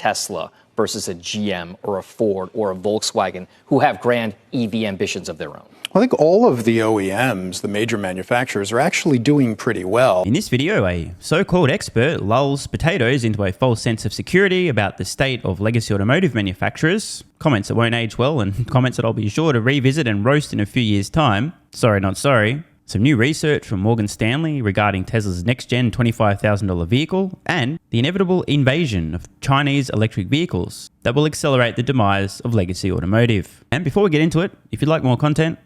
Tesla versus a GM or a Ford or a Volkswagen who have grand EV ambitions of their own? I think all of the OEMs, the major manufacturers, are actually doing pretty well. In this video, a so-called expert lulls potatoes into a false sense of security about the state of legacy automotive manufacturers, comments that won't age well and comments that I'll be sure to revisit and roast in a few years' time. Sorry, not sorry. Some new research from Morgan Stanley regarding Tesla's next-gen $25,000 vehicle and the inevitable invasion of Chinese electric vehicles that will accelerate the demise of legacy automotive. And before we get into it, if you'd like more content,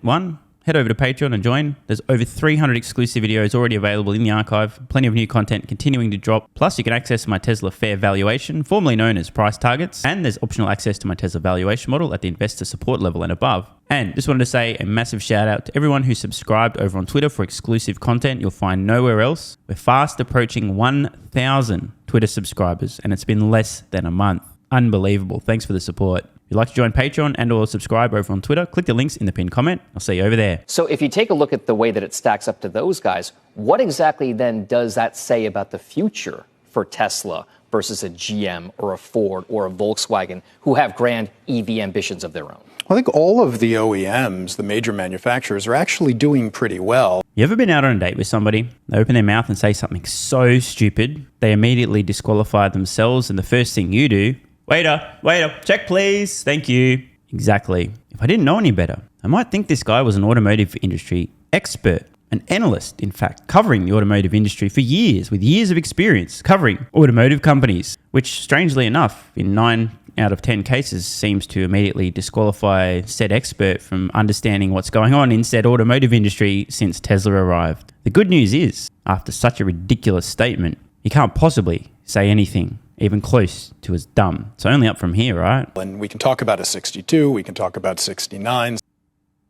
head over to Patreon and join. There's over 300 exclusive videos already available in the archive, plenty of new content continuing to drop. Plus, you can access my Tesla fair valuation, formerly known as price targets, and there's optional access to my Tesla valuation model at the investor support level and above. And just wanted to say a massive shout out to everyone who subscribed over on Twitter for exclusive content you'll find nowhere else. We're fast approaching 1,000 Twitter subscribers, and it's been less than a month. Unbelievable. Thanks for the support. If you'd like to join Patreon and or subscribe over on Twitter, click the links in the pinned comment. I'll see you over there. So if you take a look at the way that it stacks up to those guys, what exactly then does that say about the future for Tesla versus a GM or a Ford or a Volkswagen who have grand EV ambitions of their own? I think all of the OEMs, the major manufacturers, are actually doing pretty well. You ever been out on a date with somebody? They open their mouth and say something so stupid, they immediately disqualify themselves, and the first thing you do, waiter, check please, thank you. Exactly. If I didn't know any better, I might think this guy was an automotive industry expert, an analyst, in fact, covering the automotive industry for years, with years of experience covering automotive companies, which strangely enough, in 9 out of 10 cases, seems to immediately disqualify said expert from understanding what's going on in said automotive industry since Tesla arrived. The good news is, after such a ridiculous statement, you can't possibly say anything even close to as dumb. It's only up from here, right? And we can talk about a 62, we can talk about 69,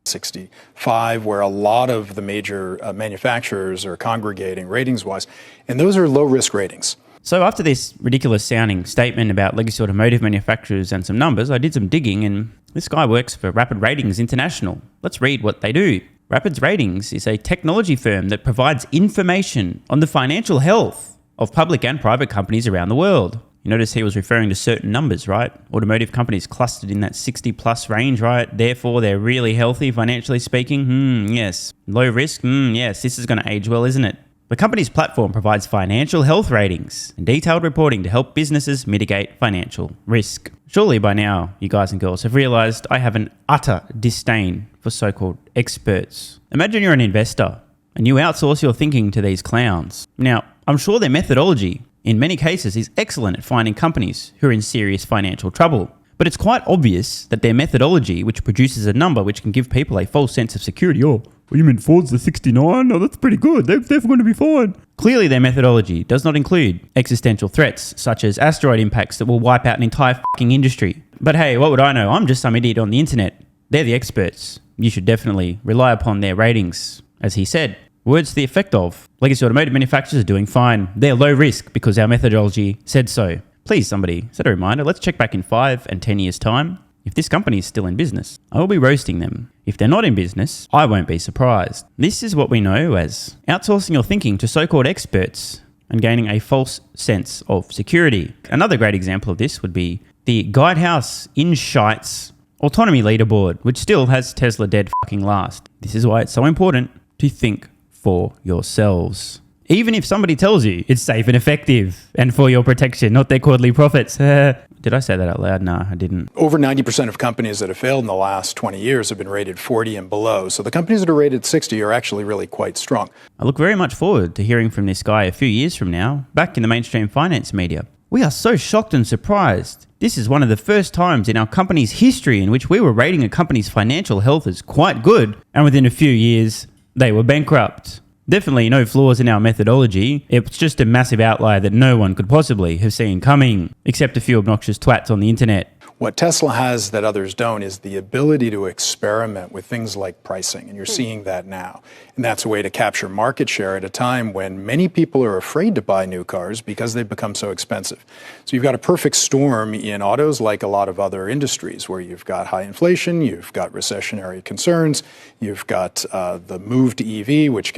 65, where a lot of the major manufacturers are congregating ratings-wise, and those are low-risk ratings. So after this ridiculous sounding statement about legacy automotive manufacturers and some numbers, I did some digging, and this guy works for Rapid Ratings International. Let's read what they do. Rapid Ratings is a technology firm that provides information on the financial health of public and private companies around the world. You notice he was referring to certain numbers, right? Automotive companies clustered in that 60 plus range, right? Therefore, they're really healthy financially speaking. Yes. Low risk? Yes. This is going to age well, isn't it? The company's platform provides financial health ratings and detailed reporting to help businesses mitigate financial risk. Surely by now, you guys and girls have realized I have an utter disdain for so-called experts. Imagine you're an investor and you outsource your thinking to these clowns. Now, I'm sure their methodology, in many cases, is excellent at finding companies who are in serious financial trouble. But it's quite obvious that their methodology, which produces a number which can give people a false sense of security, you mean Ford's the 69? Oh, that's pretty good. They're going to be fine. Clearly, their methodology does not include existential threats, such as asteroid impacts that will wipe out an entire fucking industry. But hey, what would I know? I'm just some idiot on the internet. They're the experts. You should definitely rely upon their ratings. As he said, words to the effect of, legacy automotive manufacturers are doing fine. They're low risk because our methodology said so. Please, somebody, set a reminder. Let's check back in 5 and 10 years' time. If this company is still in business, I will be roasting them. If they're not in business, I won't be surprised. This is what we know as outsourcing your thinking to so-called experts and gaining a false sense of security. Another great example of this would be the Guidehouse Insights Autonomy Leaderboard, which still has Tesla dead fucking last. This is why it's so important to think for yourselves. Even if somebody tells you it's safe and effective and for your protection, not their quarterly profits. Did I say that out loud? No, I didn't. Over 90% of companies that have failed in the last 20 years have been rated 40 and below. So the companies that are rated 60 are actually really quite strong. I look very much forward to hearing from this guy a few years from now, back in the mainstream finance media. We are so shocked and surprised. This is one of the first times in our company's history in which we were rating a company's financial health as quite good, and within a few years, they were bankrupt. Definitely no flaws in our methodology. It's just a massive outlier that no one could possibly have seen coming, except a few obnoxious twats on the internet. What Tesla has that others don't is the ability to experiment with things like pricing, and you're seeing that now. And that's a way to capture market share at a time when many people are afraid to buy new cars because they've become so expensive. So you've got a perfect storm in autos, like a lot of other industries, where you've got high inflation, you've got recessionary concerns, you've got the move to EV, which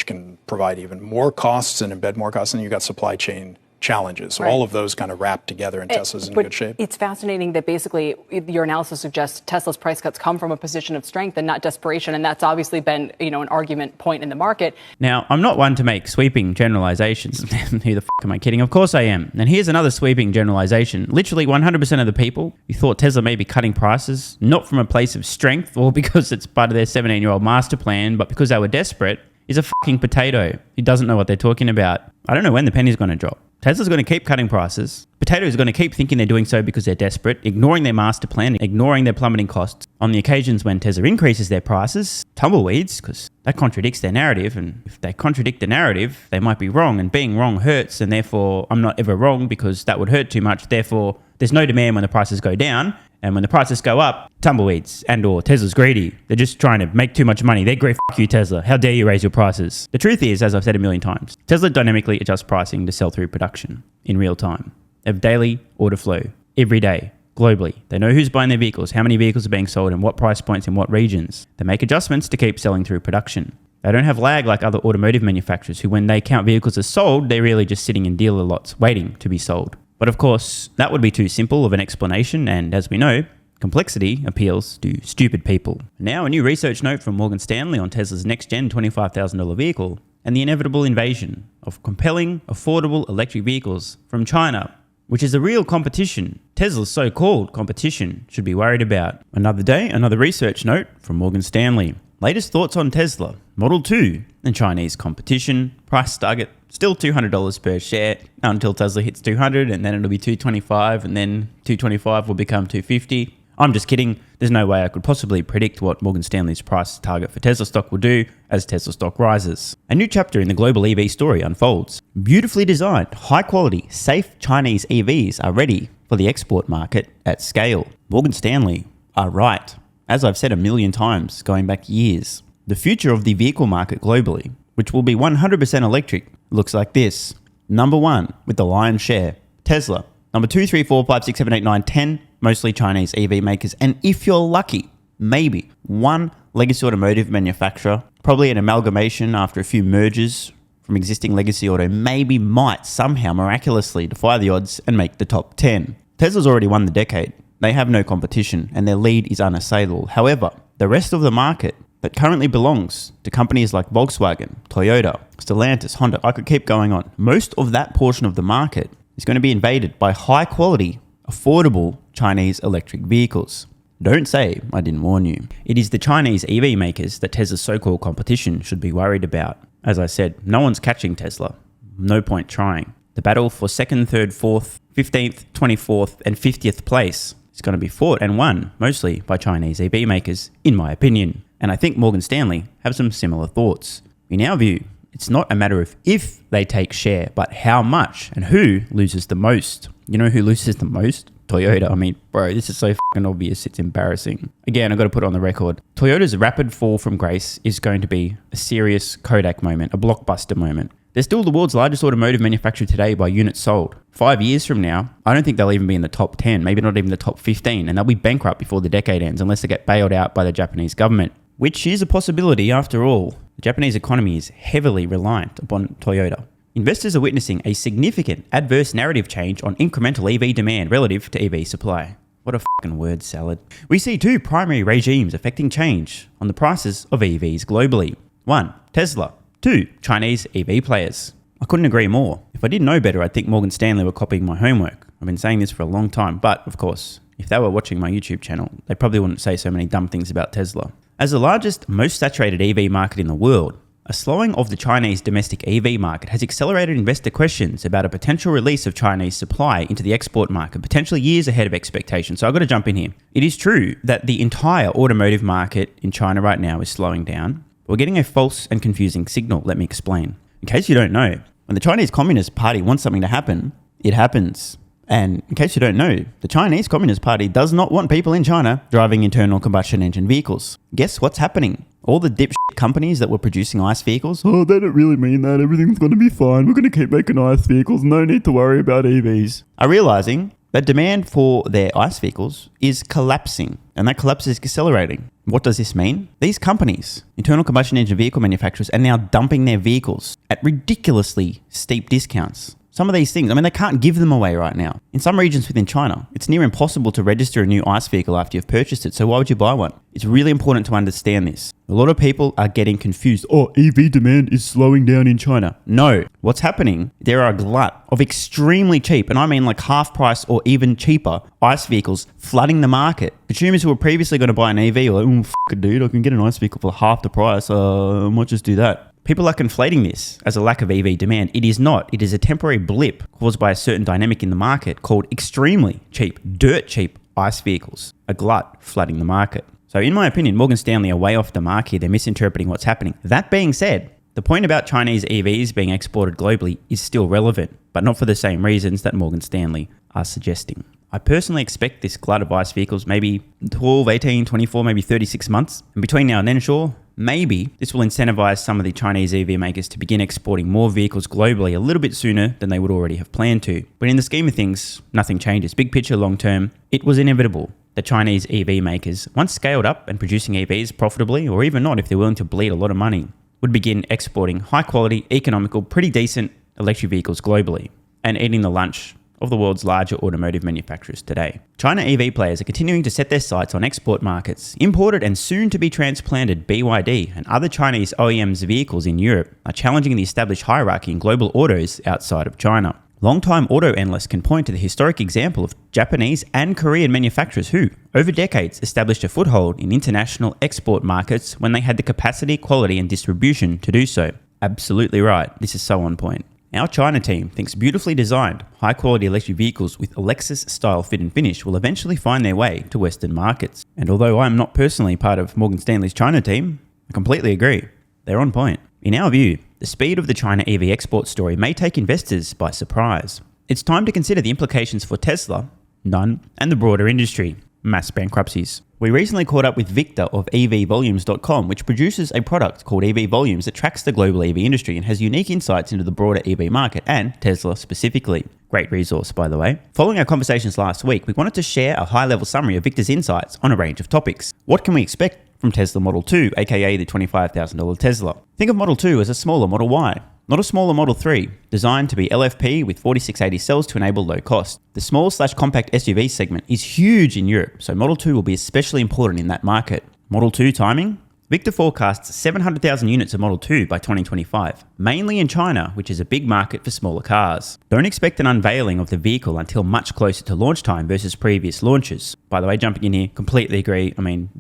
can provide even more costs and embed more costs, and you've got supply chain challenges. So Right. all of those kind of wrap together, and Tesla's in good shape. It's fascinating that basically your analysis suggests Tesla's price cuts come from a position of strength and not desperation, and that's obviously been, an argument point in the market. Now, I'm not one to make sweeping generalizations. Who the am I kidding? Of course I am. And here's another sweeping generalization. Literally 100% of the people who thought Tesla may be cutting prices, not from a place of strength or because it's part of their 17-year-old master plan, but because they were desperate, is a fucking potato who doesn't know what they're talking about. I don't know when the penny's going to drop. Tesla's going to keep cutting prices. Potato is going to keep thinking they're doing so because they're desperate, ignoring their master plan, ignoring their plummeting costs. On the occasions when Tesla increases their prices, tumbleweeds, because that contradicts their narrative. And if they contradict the narrative, they might be wrong. And being wrong hurts. And therefore, I'm not ever wrong because that would hurt too much. Therefore, there's no demand when the prices go down. And when the prices go up, tumbleweeds and or Tesla's greedy. They're just trying to make too much money. They're great. F you, Tesla. How dare you raise your prices? The truth is, as I've said a million times, Tesla dynamically adjusts pricing to sell through production in real time. They have daily order flow every day, globally. They know who's buying their vehicles, how many vehicles are being sold, and what price points in what regions. They make adjustments to keep selling through production. They don't have lag like other automotive manufacturers who, when they count vehicles as sold, they're really just sitting in dealer lots waiting to be sold. But of course, that would be too simple of an explanation, and as we know, complexity appeals to stupid people. Now, a new research note from Morgan Stanley on Tesla's next-gen $25,000 vehicle and the inevitable invasion of compelling, affordable electric vehicles from China, which is a real competition Tesla's so-called competition should be worried about. Another day, another research note from Morgan Stanley. Latest thoughts on Tesla, Model 2, and Chinese competition. Price target still $200 per share until Tesla hits 200, and then it'll be 225, and then 225 will become 250. I'm just kidding. There's no way I could possibly predict what Morgan Stanley's price target for Tesla stock will do as Tesla stock rises. A new chapter in the global EV story unfolds. Beautifully designed, high-quality, safe Chinese EVs are ready for the export market at scale. Morgan Stanley are right. As I've said a million times, going back years, the future of the vehicle market globally, which will be 100% electric, looks like this. Number 1, with the lion's share, Tesla. Number 2, 3, 4, 5, 6, 7, 8, 9, 10, mostly Chinese EV makers. And if you're lucky, maybe one legacy automotive manufacturer, probably an amalgamation after a few mergers from existing legacy auto, maybe might somehow miraculously defy the odds and make the top 10. Tesla's already won the decade. They have no competition and their lead is unassailable. However, the rest of the market that currently belongs to companies like Volkswagen, Toyota, Stellantis, Honda, I could keep going on. Most of that portion of the market is going to be invaded by high-quality, affordable Chinese electric vehicles. Don't say I didn't warn you. It is the Chinese EV makers that Tesla's so-called competition should be worried about. As I said, no one's catching Tesla. No point trying. The battle for 2nd, 3rd, 4th, 15th, 24th, and 50th place is going to be fought and won mostly by Chinese EV makers, in my opinion. And I think Morgan Stanley have some similar thoughts. In our view, it's not a matter of if they take share, but how much and who loses the most. You know who loses the most? Toyota. I mean, bro, this is so fucking obvious. It's embarrassing. Again, I've got to put it on the record. Toyota's rapid fall from grace is going to be a serious Kodak moment, a blockbuster moment. They're still the world's largest automotive manufacturer today by units sold. 5 years from now, I don't think they'll even be in the top 10, maybe not even the top 15, and they'll be bankrupt before the decade ends unless they get bailed out by the Japanese government, which is a possibility after all. The Japanese economy is heavily reliant upon Toyota. Investors are witnessing a significant adverse narrative change on incremental EV demand relative to EV supply. What a fucking word salad. We see two primary regimes affecting change on the prices of EVs globally. 1, Tesla. 2, Chinese EV players. I couldn't agree more. If I didn't know better, I'd think Morgan Stanley were copying my homework. I've been saying this for a long time, but of course, if they were watching my YouTube channel, they probably wouldn't say so many dumb things about Tesla. As the largest, most saturated EV market in the world, a slowing of the Chinese domestic EV market has accelerated investor questions about a potential release of Chinese supply into the export market, potentially years ahead of expectations. So I've got to jump in here. It is true that the entire automotive market in China right now is slowing down. We're getting a false and confusing signal. Let me explain. In case you don't know, when the Chinese Communist Party wants something to happen, it happens. And in case you don't know, the Chinese Communist Party does not want people in China driving internal combustion engine vehicles. Guess what's happening? All the dipshit companies that were producing ICE vehicles, oh, they don't really mean that. Everything's going to be fine. We're going to keep making ICE vehicles. No need to worry about EVs. Are realizing that demand for their ICE vehicles is collapsing, and that collapse is accelerating. What does this mean? These companies, internal combustion engine vehicle manufacturers, are now dumping their vehicles at ridiculously steep discounts. Some of these things, I mean, they can't give them away right now. In some regions within China, it's near impossible to register a new ICE vehicle after you've purchased it, so why would you buy one? It's really important to understand this. A lot of people are getting confused. Oh, EV demand is slowing down in China. No. What's happening, there are a glut of extremely cheap, and I mean like half price or even cheaper, ICE vehicles flooding the market. Consumers who were previously going to buy an EV are like, fuck it, dude, I can get an ICE vehicle for half the price. I might just do that. People are conflating this as a lack of EV demand. It is not. It is a temporary blip caused by a certain dynamic in the market called extremely cheap, dirt cheap ICE vehicles. A glut flooding the market. So in my opinion, Morgan Stanley are way off the mark here. They're misinterpreting what's happening. That being said, the point about Chinese EVs being exported globally is still relevant, but not for the same reasons that Morgan Stanley are suggesting. I personally expect this glut of ICE vehicles maybe 12, 18, 24, maybe 36 months. And between now and then, sure, maybe this will incentivize some of the Chinese EV makers to begin exporting more vehicles globally a little bit sooner than they would already have planned to. But in the scheme of things, nothing changes. Big picture, long term, it was inevitable that Chinese EV makers, once scaled up and producing EVs profitably, or even not if they're willing to bleed a lot of money, would begin exporting high quality, economical, pretty decent electric vehicles globally and eating the lunch of the world's larger automotive manufacturers today. China EV players are continuing to set their sights on export markets. Imported and soon to be transplanted BYD and other Chinese OEMs vehicles in Europe are challenging the established hierarchy in global autos outside of China. Long-time auto analysts can point to the historic example of Japanese and Korean manufacturers who, over decades, established a foothold in international export markets when they had the capacity, quality, and distribution to do so. Absolutely right. This is so on point. Our China team thinks beautifully designed, high-quality electric vehicles with a Lexus-style fit and finish will eventually find their way to Western markets. And although I'm not personally part of Morgan Stanley's China team, I completely agree. They're on point. In our view, the speed of the China EV export story may take investors by surprise. It's time to consider the implications for Tesla, none, and the broader industry. Mass bankruptcies. We recently caught up with Victor of EVvolumes.com, which produces a product called EV Volumes that tracks the global EV industry and has unique insights into the broader EV market and Tesla specifically. Great resource, by the way. Following our conversations last week, we wanted to share a high-level summary of Victor's insights on a range of topics. What can we expect from Tesla Model 2, aka the $25,000 Tesla? Think of Model 2 as a smaller Model Y, not a smaller Model 3, designed to be LFP with 4680 cells to enable low cost. The small/compact SUV segment is huge in Europe, so Model 2 will be especially important in that market. Model 2 timing? Victor forecasts 700,000 units of Model 2 by 2025, mainly in China, which is a big market for smaller cars. Don't expect an unveiling of the vehicle until much closer to launch time versus previous launches. By the way, jumping in here, completely agree.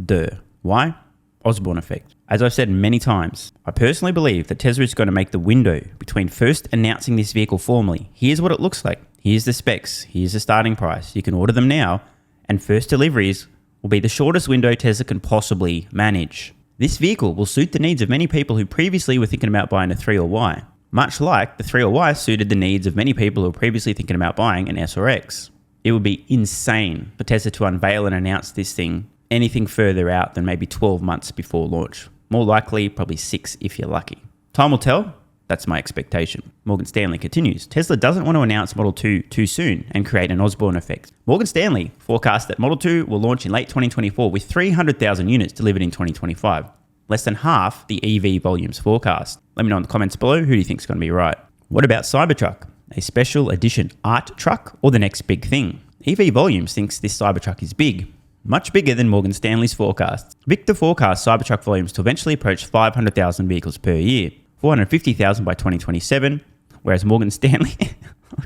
Duh. Why? Osborne effect. As I've said many times, I personally believe that Tesla is going to make the window between first announcing this vehicle formally. Here's what it looks like. Here's the specs. Here's the starting price. You can order them now, and first deliveries will be the shortest window Tesla can possibly manage. This vehicle will suit the needs of many people who previously were thinking about buying a 3 or Y, much like the 3 or Y suited the needs of many people who were previously thinking about buying an S or X. It would be insane for Tesla to unveil and announce this thing anything further out than maybe 12 months before launch. More likely, probably 6 if you're lucky. Time will tell. That's my expectation. Morgan Stanley continues. Tesla doesn't want to announce Model 2 too soon and create an Osborne effect. Morgan Stanley forecasts that Model 2 will launch in late 2024 with 300,000 units delivered in 2025. Less than half the EV volumes forecast. Let me know in the comments below who do you think is going to be right. What about Cybertruck? A special edition art truck or the next big thing? EV Volumes thinks this Cybertruck is big. Much bigger than Morgan Stanley's forecasts. Victor forecasts Cybertruck volumes to eventually approach 500,000 vehicles per year, 450,000 by 2027, whereas Morgan Stanley,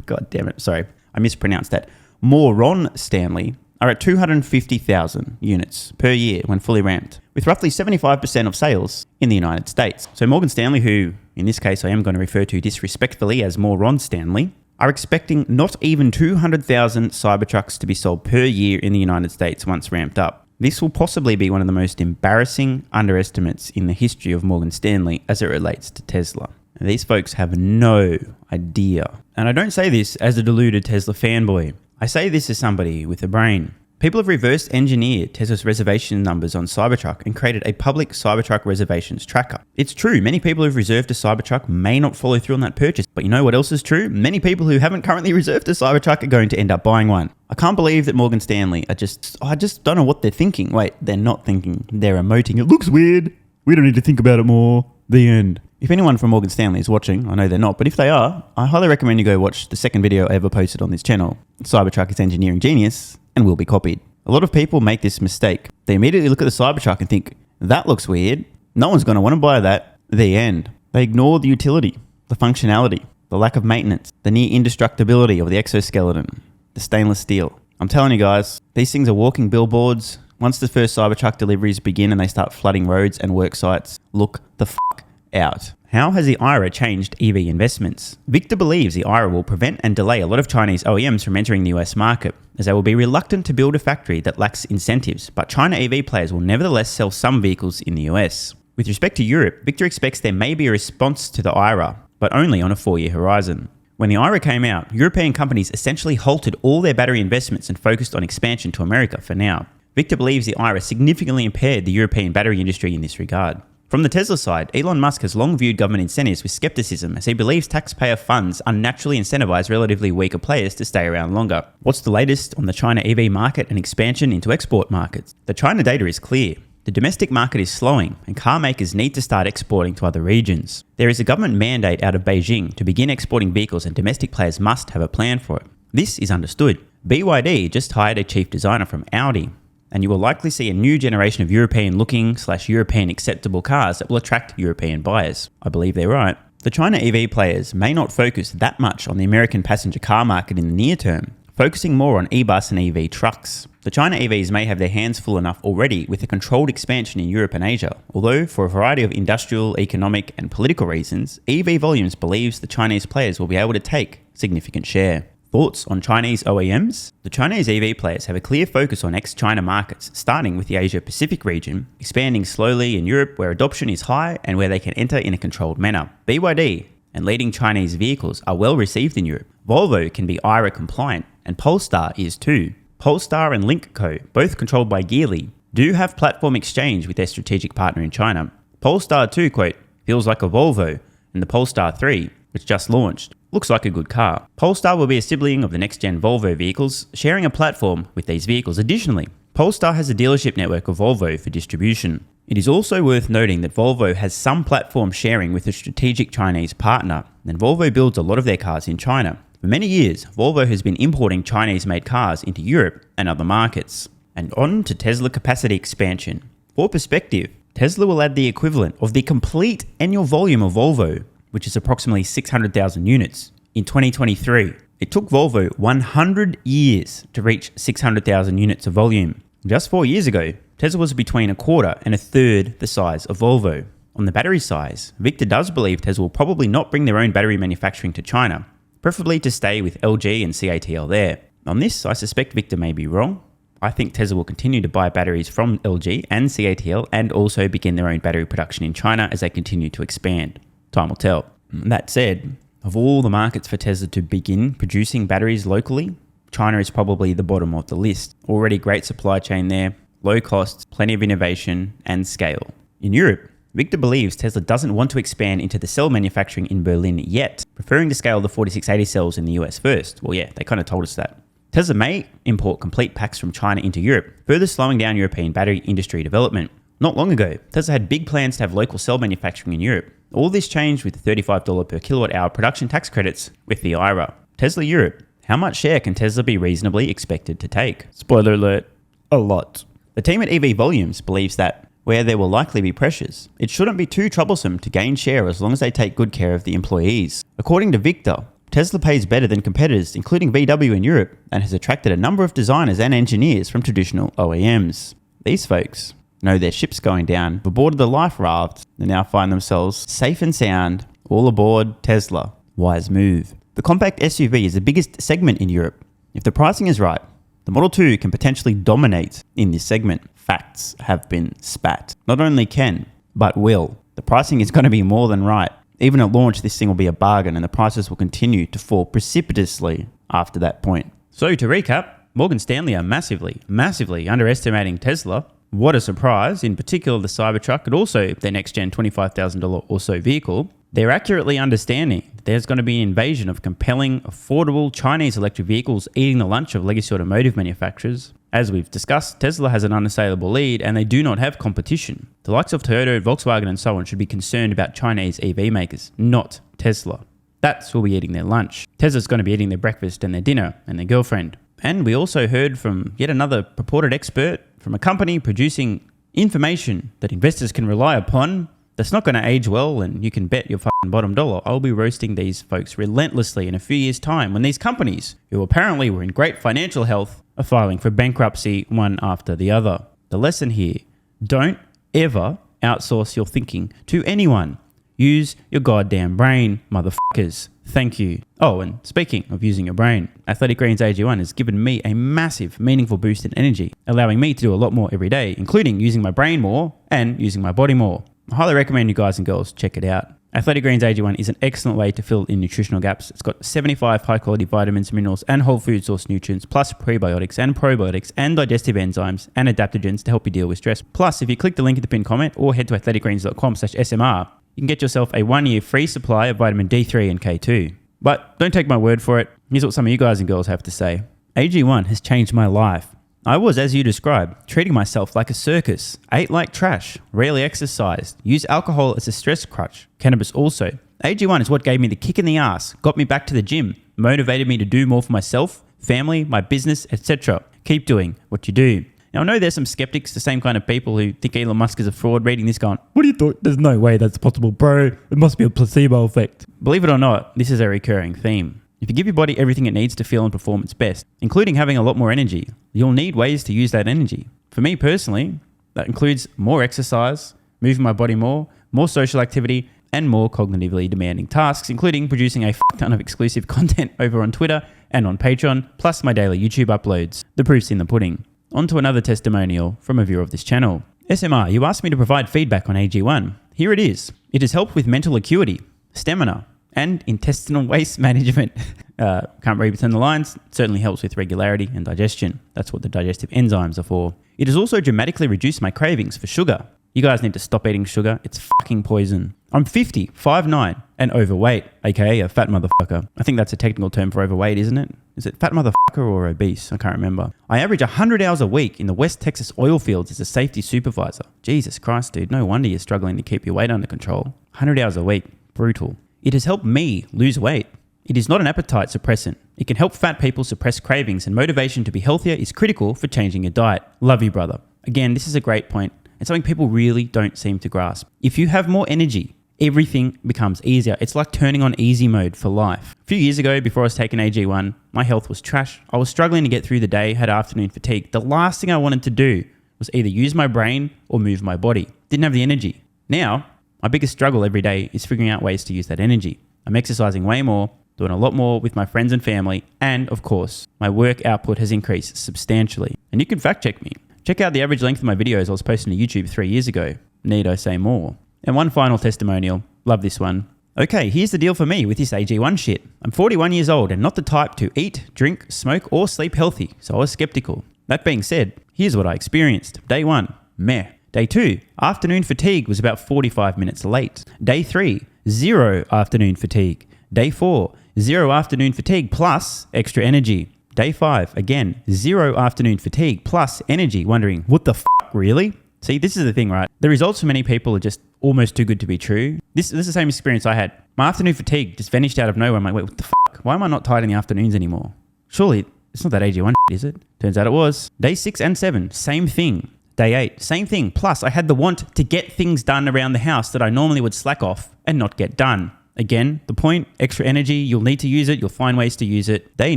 God damn it, sorry, I mispronounced that. Morgan Stanley are at 250,000 units per year when fully ramped, with roughly 75% of sales in the United States. So Morgan Stanley, who in this case I am going to refer to disrespectfully as Morgan Stanley, are expecting not even 200,000 Cybertrucks to be sold per year in the United States once ramped up. This will possibly be one of the most embarrassing underestimates in the history of Morgan Stanley as it relates to Tesla. Now, these folks have no idea. And I don't say this as a deluded Tesla fanboy. I say this as somebody with a brain. People have reverse engineered Tesla's reservation numbers on Cybertruck and created a public Cybertruck reservations tracker. It's true, many people who've reserved a Cybertruck may not follow through on that purchase, but you know what else is true? Many people who haven't currently reserved a Cybertruck are going to end up buying one. I can't believe that Morgan Stanley I just don't know what they're thinking. Wait, they're not thinking, they're emoting. It looks weird. We don't need to think about it more. The end. If anyone from Morgan Stanley is watching, I know they're not, but if they are, I highly recommend you go watch the second video I ever posted on this channel. Cybertruck is engineering genius and will be copied. A lot of people make this mistake. They immediately look at the Cybertruck and think, that looks weird. No one's going to want to buy that. The end. They ignore the utility, the functionality, the lack of maintenance, the near indestructibility of the exoskeleton, the stainless steel. I'm telling you guys, these things are walking billboards. Once the first Cybertruck deliveries begin and they start flooding roads and work sites, look the fuck out. How has the IRA changed EV investments? Victor believes the IRA will prevent and delay a lot of Chinese OEMs from entering the US market, as they will be reluctant to build a factory that lacks incentives, but China EV players will nevertheless sell some vehicles in the US. With respect to Europe, Victor expects there may be a response to the IRA, but only on a 4-year horizon. When the IRA came out, European companies essentially halted all their battery investments and focused on expansion to America for now. Victor believes the IRA significantly impaired the European battery industry in this regard. From the Tesla side, Elon Musk has long viewed government incentives with skepticism, as he believes taxpayer funds unnaturally incentivize relatively weaker players to stay around longer. What's the latest on the China EV market and expansion into export markets? The China data is clear. The domestic market is slowing, and car makers need to start exporting to other regions. There is a government mandate out of Beijing to begin exporting vehicles, and domestic players must have a plan for it. This is understood. BYD just hired a chief designer from Audi, and you will likely see a new generation of European-looking / European acceptable cars that will attract European buyers. I believe they're right. The China EV players may not focus that much on the American passenger car market in the near term, focusing more on e-bus and EV trucks. The China EVs may have their hands full enough already with a controlled expansion in Europe and Asia, although for a variety of industrial, economic and political reasons, EV Volumes believes the Chinese players will be able to take significant share. Thoughts on Chinese OEMs? The Chinese EV players have a clear focus on ex-China markets, starting with the Asia-Pacific region, expanding slowly in Europe where adoption is high and where they can enter in a controlled manner. BYD and leading Chinese vehicles are well received in Europe. Volvo can be IRA compliant, and Polestar is too. Polestar and Lynk Co., both controlled by Geely, do have platform exchange with their strategic partner in China. Polestar 2, quote, feels like a Volvo, and the Polestar 3, which just launched, looks like a good car. Polestar will be a sibling of the next-gen Volvo vehicles, sharing a platform with these vehicles. Additionally, Polestar has a dealership network of Volvo for distribution. It is also worth noting that Volvo has some platform sharing with a strategic Chinese partner, and Volvo builds a lot of their cars in China. For many years, Volvo has been importing Chinese-made cars into Europe and other markets. And on to Tesla capacity expansion. For perspective, Tesla will add the equivalent of the complete annual volume of Volvo, which is approximately 600,000 units, in 2023. It took Volvo 100 years to reach 600,000 units of volume. Just 4 years ago, Tesla was between a quarter and a third the size of Volvo. On the battery size, Victor does believe Tesla will probably not bring their own battery manufacturing to China, preferably to stay with LG and CATL there. On this, I suspect Victor may be wrong. I think Tesla will continue to buy batteries from LG and CATL and also begin their own battery production in China as they continue to expand. Time will tell. That said, of all the markets for Tesla to begin producing batteries locally, China is probably the bottom of the list. Already great supply chain there, low costs, plenty of innovation and scale. In Europe, Victor believes Tesla doesn't want to expand into the cell manufacturing in Berlin yet, preferring to scale the 4680 cells in the US first. Well, yeah, they kind of told us that. Tesla may import complete packs from China into Europe, further slowing down European battery industry development. Not long ago, Tesla had big plans to have local cell manufacturing in Europe. All this changed with the $35 per kilowatt hour production tax credits with the IRA. Tesla Europe. How much share can Tesla be reasonably expected to take? Spoiler alert, a lot. The team at EV Volumes believes that where there will likely be pressures, it shouldn't be too troublesome to gain share as long as they take good care of the employees. According to Victor, Tesla pays better than competitors, including VW in Europe, and has attracted a number of designers and engineers from traditional OEMs. These folks know their ship's going down, aboard the life raft, and now find themselves safe and sound, all aboard Tesla. Wise move. The compact SUV is the biggest segment in Europe. If the pricing is right, the Model 2 can potentially dominate in this segment. Facts have been spat. Not only can, but will. The pricing is going to be more than right. Even at launch, this thing will be a bargain and the prices will continue to fall precipitously after that point. So to recap, Morgan Stanley are massively underestimating Tesla. What a surprise, in particular the Cybertruck and also their next-gen $25,000 or so vehicle. They're accurately understanding that there's going to be an invasion of compelling, affordable Chinese electric vehicles eating the lunch of legacy automotive manufacturers. As we've discussed, Tesla has an unassailable lead and they do not have competition. The likes of Toyota, Volkswagen and so on should be concerned about Chinese EV makers, not Tesla. That's who will be eating their lunch. Tesla's going to be eating their breakfast and their dinner and their girlfriend. And we also heard from yet another purported expert from a company producing information that investors can rely upon that's not going to age well, and you can bet your fucking bottom dollar I'll be roasting these folks relentlessly in a few years' time when these companies, who apparently were in great financial health, are filing for bankruptcy one after the other. The lesson here, don't ever outsource your thinking to anyone. Use your goddamn brain, motherfuckers. Thank you. Oh, and speaking of using your brain, Athletic Greens AG1 has given me a massive, meaningful boost in energy, allowing me to do a lot more every day, including using my brain more and using my body more. I highly recommend you guys and girls check it out. Athletic Greens AG1 is an excellent way to fill in nutritional gaps. It's got 75 high-quality vitamins, minerals, and whole food source nutrients, plus prebiotics and probiotics and digestive enzymes and adaptogens to help you deal with stress. Plus, if you click the link in the pinned comment or head to athleticgreens.com/SMR, you can get yourself a 1-year free supply of vitamin D3 and K2. But don't take my word for it. Here's what some of you guys and girls have to say. AG1 has changed my life. I was, as you described, treating myself like a circus, ate like trash, rarely exercised, used alcohol as a stress crutch, cannabis also. AG1 is what gave me the kick in the ass, got me back to the gym, motivated me to do more for myself, family, my business, etc. Keep doing what you do. Now, I know there's some skeptics, the same kind of people who think Elon Musk is a fraud, reading this going, what do you thought? There's no way that's possible, bro. It must be a placebo effect. Believe it or not, this is a recurring theme. If you give your body everything it needs to feel and perform its best, including having a lot more energy, you'll need ways to use that energy. For me personally, that includes more exercise, moving my body more social activity, and more cognitively demanding tasks, including producing a ton of exclusive content over on Twitter and on Patreon, plus my daily YouTube uploads. The proof's in the pudding. On to another testimonial from a viewer of this channel. SMR, you asked me to provide feedback on AG1. Here it is. It has helped with mental acuity, stamina, and intestinal waste management. Can't read between the lines. It certainly helps with regularity and digestion. That's what the digestive enzymes are for. It has also dramatically reduced my cravings for sugar. You guys need to stop eating sugar. It's fucking poison. I'm 50, 5'9", and overweight, aka a fat motherfucker. I think that's a technical term for overweight, isn't it? Is it fat motherfucker or obese? I can't remember. I average 100 hours a week in the West Texas oil fields as a safety supervisor. Jesus Christ, dude. No wonder you're struggling to keep your weight under control. 100 hours a week. Brutal. It has helped me lose weight. It is not an appetite suppressant. It can help fat people suppress cravings, and motivation to be healthier is critical for changing your diet. Love you, brother. Again, this is a great point and something people really don't seem to grasp. If you have more energy, everything becomes easier. It's like turning on easy mode for life. A few years ago, before I was taking AG1, my health was trash. I was struggling to get through the day, had afternoon fatigue. The last thing I wanted to do was either use my brain or move my body. Didn't have the energy. Now, my biggest struggle every day is figuring out ways to use that energy. I'm exercising way more, doing a lot more with my friends and family, and of course, my work output has increased substantially. And you can fact check me. Check out the average length of my videos I was posting to YouTube 3 years ago. Need I say more? And one final testimonial. Love this one. Okay, here's the deal for me with this AG1 shit. I'm 41 years old and not the type to eat, drink, smoke, or sleep healthy, so I was skeptical. That being said, here's what I experienced. Day 1, meh. Day 2, afternoon fatigue was about 45 minutes late. Day 3, 0 afternoon fatigue. Day 4, 0 afternoon fatigue plus extra energy. Day 5, again, 0 afternoon fatigue plus energy, wondering, what the fuck, really? See, this is the thing, right? The results for many people are just almost too good to be true. This is the same experience I had. My afternoon fatigue just vanished out of nowhere. I'm like, wait, what the fuck? Why am I not tired in the afternoons anymore? Surely, it's not that AG1 is it? Turns out it was. Day 6 and 7, same thing. Day 8, same thing. Plus, I had the want to get things done around the house that I normally would slack off and not get done. Again, the point, extra energy, you'll need to use it. You'll find ways to use it. Day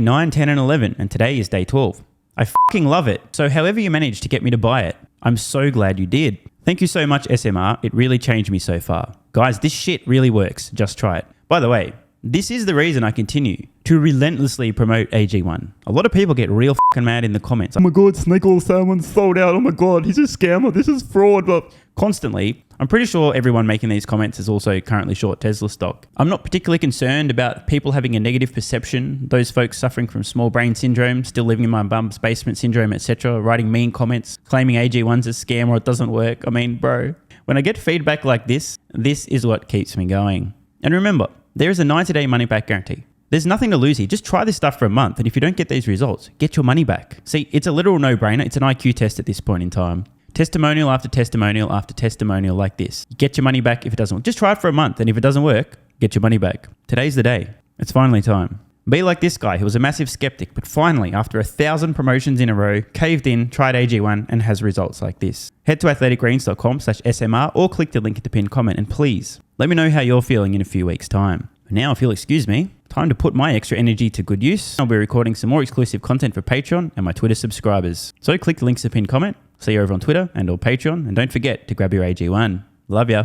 9, 10, and 11, and today is day 12. I fucking love it. So however you managed to get me to buy it, I'm so glad you did. Thank you so much, SMR. It really changed me so far. Guys, this shit really works. Just try it. By the way, this is the reason I continue to relentlessly promote AG1. A lot of people get real fucking mad in the comments. Oh my God, snake oil salmon's sold out. Oh my God, he's a scammer. This is fraud. But constantly, I'm pretty sure everyone making these comments is also currently short Tesla stock. I'm not particularly concerned about people having a negative perception, those folks suffering from small brain syndrome, still living in my bum's basement syndrome, etc., writing mean comments, claiming AG1's a scam or it doesn't work. I mean, bro, when I get feedback like this is what keeps me going. And remember, there is a 90-day money-back guarantee. There's nothing to lose here. Just try this stuff for a month, and if you don't get these results, get your money back. See, it's a literal no-brainer. It's an IQ test at this point in time. Testimonial after testimonial after testimonial like this. Get your money back if it doesn't work. Just try it for a month, and if it doesn't work, get your money back. Today's the day. It's finally time. Be like this guy who was a massive skeptic, but finally, after 1,000 promotions in a row, caved in, tried AG1, and has results like this. Head to athleticgreens.com/SMR or click the link at the pinned comment, and please, let me know how you're feeling in a few weeks' time. Now, if you'll excuse me, time to put my extra energy to good use. I'll be recording some more exclusive content for Patreon and my Twitter subscribers. So click the links to the pinned comment, see you over on Twitter and or Patreon, and don't forget to grab your AG1. Love ya.